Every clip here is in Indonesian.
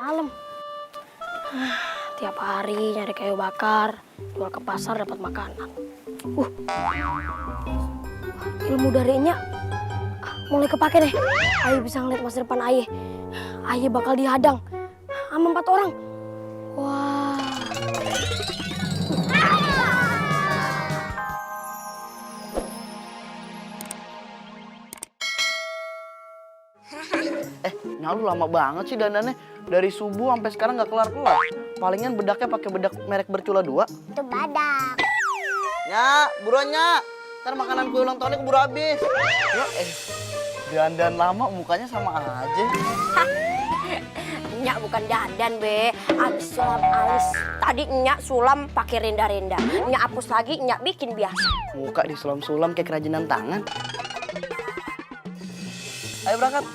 malam. Tiap hari nyari kayu bakar, jual ke pasar dapat makanan. Ilmu dari Nya mulai kepake nih. Aye bisa ngeliat masa depan Aye. Aye bakal dihadang sama 4 orang. Wah. Nya lu lama banget sih dandannya. Dari subuh sampai sekarang nggak kelar-kelar. Palingan bedaknya pakai bedak merek Bercula 2. Itu badak. Nya, buruan Nya. Ntar makanan kue ulang tahunnya keburu habis. Ya, dandan lama mukanya sama aja. Nyak bukan dandan be, abis sulam alis. Tadi Nyak sulam pakai renda-renda. Nyak hapus lagi, Nyak bikin biasa. Muka disulam-sulam kayak kerajinan tangan. Ayo berangkat.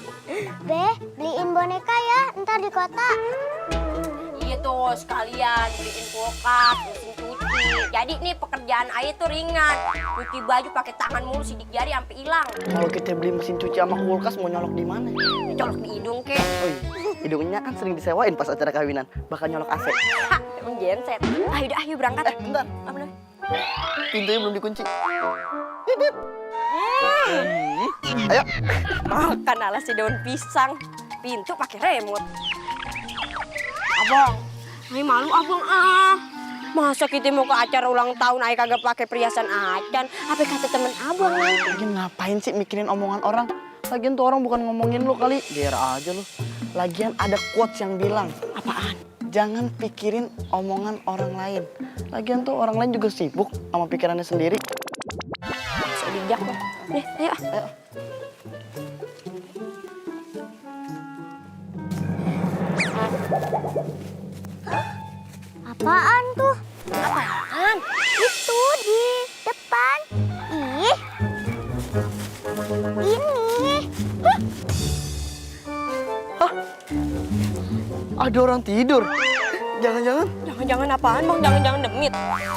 Be, beliin boneka ya, ntar di kota. Iya tuh, sekalian beliin kulkas, mesin cuci. Jadi nih pekerjaan Aye tuh ringan. Cuci baju pakai tangan mulu, sidik jari sampai hilang. Kalau kita beli mesin cuci sama kulkas mau nyolok di mana? Colok di hidung kek. Oh iya, hidungnya kan sering disewain pas acara kawinan. Bakal nyolok AC. Hah, emang genset. Ayo berangkat. Bentar. Apa nih? Pintunya belum dikunci. Bip, bip. Ayo. Makan ala si daun pisang. Pintu pakai remote. Abang, Aye malu abang Masa kita mau ke acara ulang tahun Aye kagak pakai perhiasan acan? Apa kata temen abang? Lagian ngapain sih mikirin omongan orang? Lagian tuh orang bukan ngomongin lu kali. Biar aja lu. Lagian ada quotes yang bilang. Apaan? Jangan pikirin omongan orang lain. Lagian tuh orang lain juga sibuk sama pikirannya sendiri. So bijak loh. Nih, ayo. Apaan tuh? Apaan? Itu di depan. Ih. Ini. Ada orang tidur. Jangan-jangan. Jangan-jangan apaan bang? Jangan-jangan demit.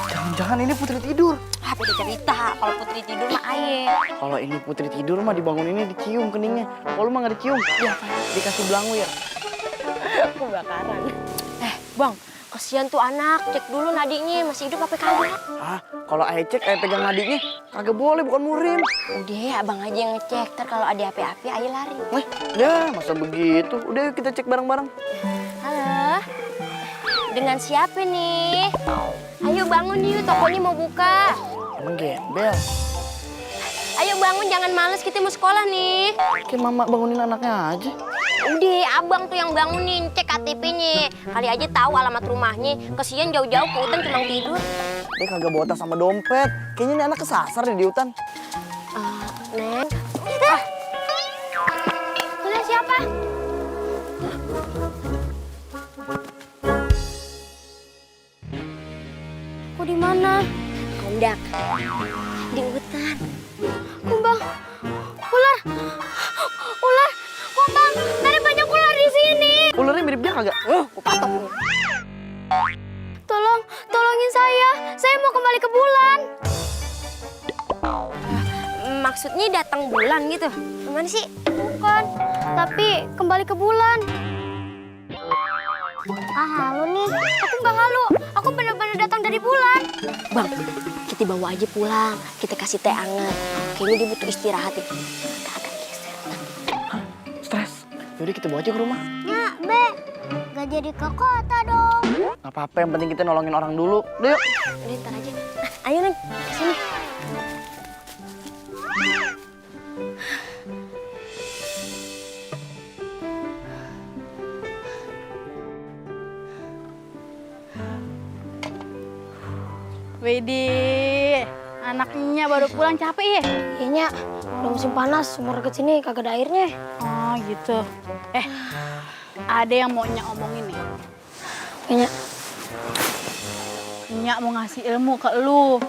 Jangan-jangan ini Putri tidur. Ah, beda cerita. Kalau Putri tidur mah Aye. Kalau ini Putri tidur mah dibangun ini dicium keningnya. Kalau mah nggak dicium, ya dikasih belangu ya. Kebakaran. Bang, kasihan tuh anak. Cek dulu nadinya masih hidup apa kagak? Kalau Aye cek, Aye pegang nadinya, kagak boleh, bukan murim. Udah, abang aja yang ngecek. Ntar kalau ada api-api, Aye lari. Ya masa begitu. Udah yuk kita cek bareng-bareng. Halo, dengan siapa nih? Ayo bangun yuk, tokonya mau buka. Emang gembel. Ayo bangun, jangan males, kita mau sekolah nih. Kayak mama bangunin anaknya aja. Udah, abang tuh yang bangunin, cek KTP-nya. Kali aja tahu alamat rumahnya. Kesian jauh-jauh ke hutan cuma tidur. Dia kagak bawa tas sama dompet. Kayaknya ini anak kesasar di hutan. Neng. Kalian siapa? Kok di mana? Kondak. Di hutan. Kumbang. Ular. Ular. Kumbang. Ada banyak ular di sini. Ularnya mirip dia kagak? Ku patok. Tolongin saya. Saya mau kembali ke bulan. Maksudnya datang bulan gitu? Gimana sih? Bukan. Tapi kembali ke bulan. Halu nih. Aku nggak halu. Aku benar-benar datang dari bulan. Bang, kita bawa aja pulang. Kita kasih teh hangat. Kayaknya dia butuh istirahat ya. Agak geser. Stres. Yaudah kita bawa aja ke rumah. Ya, Be. Gak jadi ke kota dong. Gak apa-apa, yang penting kita nolongin orang dulu. Udah yuk. Udah ntar aja. Ayo Neng, kesini. Widih, anaknya baru pulang capek ya? Kayaknya udah musim panas, sumur deket sini kagak ada airnya. Oh gitu. Ada yang mau Nyak omongin nih. Kayaknya Nyak mau ngasih ilmu ke lu.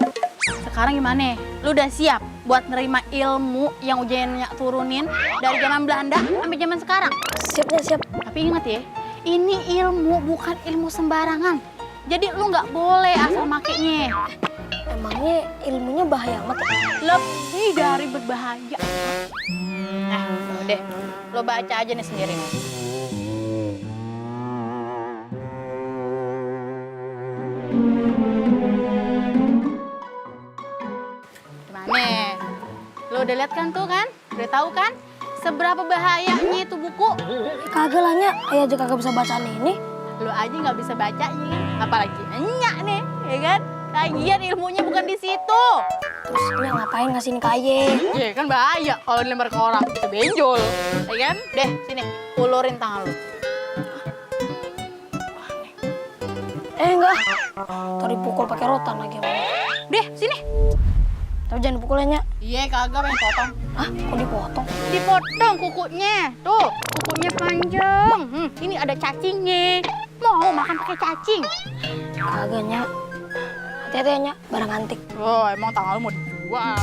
Sekarang gimana? Lu udah siap buat nerima ilmu yang ujian Nyak turunin dari zaman Belanda sampai zaman sekarang? siap. Tapi ingat ya, ini ilmu bukan ilmu sembarangan. Jadi lu nggak boleh asal makainya. Emangnya ilmunya bahaya amat ya? Lebih dari berbahaya. Udah, lo baca aja nih sendiri. udah lihat kan tuh kan? Udah tahu kan? Seberapa bahayanya itu buku? Kagak lah Nya, ayah aja kagak bisa bacaan ini. Lu aja nggak bisa bacanya, apalagi Nyak nih, ya kan? Lagian ilmunya bukan di situ. Terus Nya ngapain ngasihin ke ayah? Ya kan bahaya kalau dilempar ke orang, bisa benjol. Ya kan? Deh, sini, ulurin tangan lu. Enggak. Ntar dipukul pakai rotan lagi. Deh, sini. Tapi jangan dipukulnya Nya. Iya, kagak pengen potong. Hah? Kok dipotong? Dipotong kukunya. Tuh, kukunya panjang. Ini ada cacingnya. Mau makan pakai cacing? Kagak Nya. Hati-hati ya Nya, barang antik. Oh, emang tangan lu mau dua.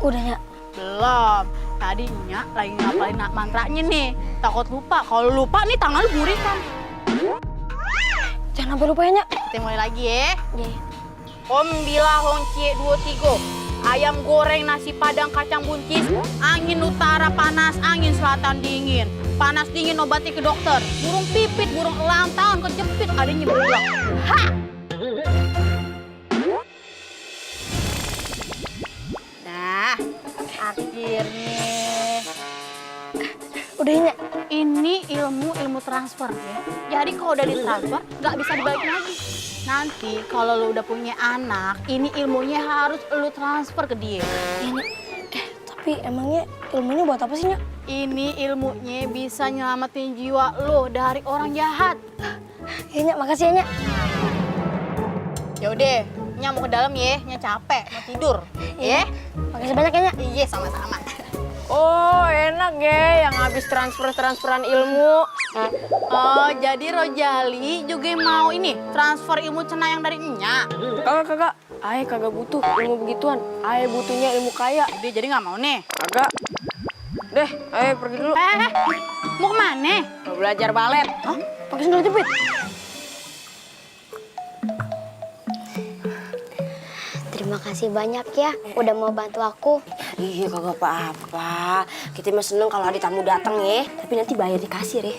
Udah Nya. Belum. Tadi Nyak lagi ngapalin mantranya nih. Takut lupa. Kalau lupa nih tangan lu burikan. Jangan sampai lupa ya Nya. Kita mulai lagi ya. Iya. Om Bila Honcie 23. Ayam goreng, nasi padang, kacang buncis. Angin utara panas, angin selatan dingin. Panas dingin obati ke dokter. Burung pipit, burung elang tahun kejepit. Adanya berulang. Ha! Nah, akhirnya. Udah ya Nya. Ini ilmu transfer ya. Jadi kalau udah ditransfer, nggak bisa dibalikin lagi. Nanti kalau lu udah punya anak, ini ilmunya harus lu transfer ke dia. Iya Nya. Tapi emangnya ilmunya buat apa sih Nya? Ini ilmunya bisa nyelamatin jiwa lu dari orang jahat. Iya Nya, makasih ya Nya. Yaudah, Nya mau ke dalam ya, Nya capek, mau tidur. Ya? Makasih banyak ya Nya. Iya, sama-sama. Oh, enak ya yang habis transferan ilmu. Oh, jadi Rojali juga mau ini, transfer ilmu cenayang dari Nya. Kagak. Aye kagak butuh ilmu begituan. Aye butuhnya ilmu kaya. Dia jadi nggak mau nih. Kagak. Deh, aye pergi dulu. Mau kemana? Mau belajar balet. Hah? Pakai sendal jepit? Terima kasih banyak ya udah mau bantu aku. Iya kagak apa-apa. Kita mah seneng kalau ada tamu datang ya. Tapi nanti bayar di kasir ya.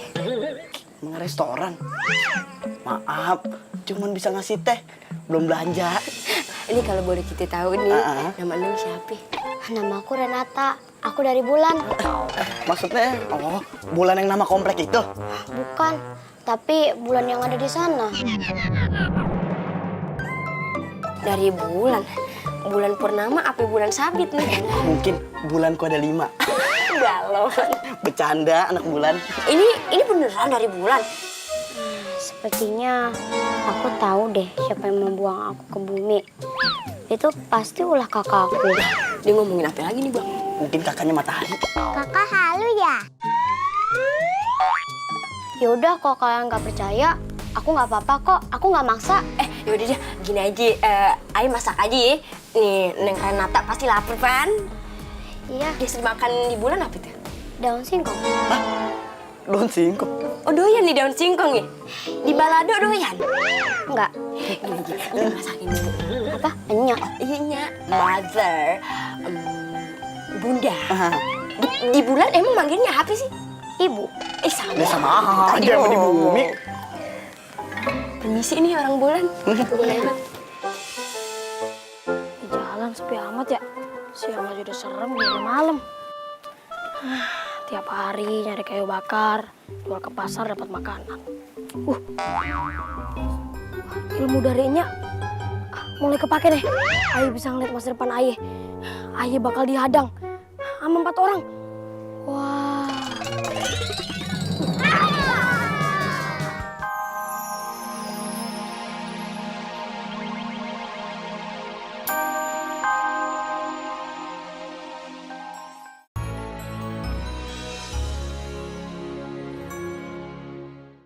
Emang restoran? Maaf, cuman bisa ngasih teh, belum belanja. Ini kalau boleh kita tahu nih, nama Neng siapa? Nama aku Renata. Aku dari Bulan. Maksudnya, oh, bulan yang nama komplek itu? Bukan, tapi Bulan yang ada di sana. Dari bulan. Bulan purnama apa bulan sabit nih? Mungkin bulanku ada 5. Galau. Bercanda anak bulan. Ini beneran dari bulan. Sepertinya aku tahu deh siapa yang membuang aku ke bumi. Itu pasti ulah kakakku. Dia ngomongin apa lagi nih Bang? Mungkin kakaknya Matahari. Kakak halu ya? Yaudah kalau kalian nggak percaya, aku nggak apa-apa kok. Aku nggak maksa. Yaudah deh, gini aja. Ayo masak aja ya. Nih, Neng Renata pasti lapar kan? Iya, Dia sering makan di bulan apa itu? daun singkong. Daun singkong. Oh doyan nih daun singkong ya? Di balado doyan? Enggak. Gini, lu masakin dulu. Apa? Enyak. Iya, Nya. Mother. Bunda. Di bulan emang manggilnya apa sih? Ibu. Sama. Udah sama aja sama di bumi. Permisi nih orang bulan. Di jalan sepi amat ya. Siang aja udah serem, gimana malam. Tiap hari nyari kayu bakar, jual ke pasar dapat makanan. Ilmu dari Nya mulai kepake nih. Ayah bisa ngeliat masa depan ayah. Ayah bakal dihadang sama 4 orang.